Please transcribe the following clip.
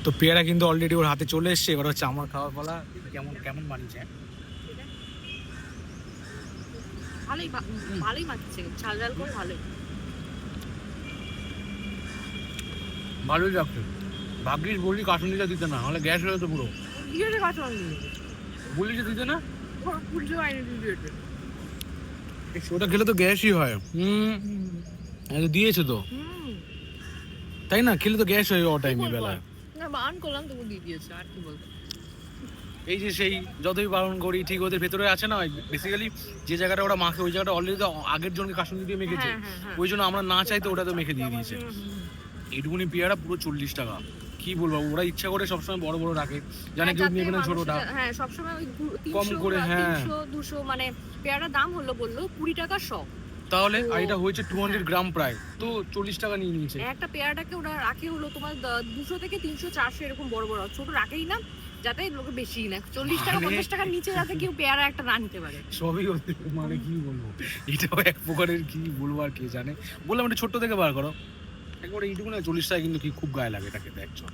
তো পেয়ারা কিন্তু অলরেডি ওর হাতে চলে এসছে, এবার হচ্ছে আমার খাওয়ার পালা। কেমন কেমন বানিয়েছে? ভালোই মাখছে, ঝাল ঝাল করে ভালোই। ভালোই লাগছে। ভাগ্যিস বললি কাশুনিটা দিতে না, নাহলে গ্যাস হয়ে যেত পুরো। দিয়েছে কাঁচামাল বললি যে দিতে না, পুলিশও আইনে দিয়েছে। ওটা খেলে তো গ্যাসই হয়। দিয়েছে তো, তাই না? খেলে তো গ্যাস হয় ও টাইমে বেলায়। না বারণ করলাম তবু দিয়ে দিয়েছে, আর কি বলতো। এই যে সেই যতই বারণ করি, ঠিক ওদের ভেতরে আছে না, বেসিক্যালি যে জায়গাটা ওরা মাখে ওই জায়গাটা অলরেডি তো আগের জনকে কাশুনি দিয়ে মেখেছে, ওই জন্য আমরা না চাইতে ওটা তো মেখে দিয়ে দিয়েছে। এইটুকুনি পেয়ারা পুরো 40 টাকা। কি বলবো, ওরা ইচ্ছা করে সবসময় বড় বড় রাখে, জানে কেউ নেবে না ছোটটা। হ্যাঁ সবসময় ওই কম করে, হ্যাঁ 300 200 মানে পেয়ারা দাম হলো বললো 20 টাকা শ। তাহলে এটা হয়েছে 200 গ্রাম প্রায়, তো 40 টাকা নিয়ে নিয়েছে। একটা পেয়ারাটাকে ওরা রাখে হলো তোমার 200 থেকে 300 400 এরকম বড় বড়, ছোট রাখেই না যাতে লোকে বেশি না। 40 টাকা 50 টাকার নিচে যাতে কেউ পেয়ারা একটা না নিতে পারে। সবই মানে কি বলবো, এটাও এক প্রকারের, কি বলবো আর কে জানে। বললাম এটা ছোট্ট থেকে বার করো একবার, এইটুকু না 40 টাকা কিন্তু কি খুব গায়ে লাগে এটাকে, দেখছো।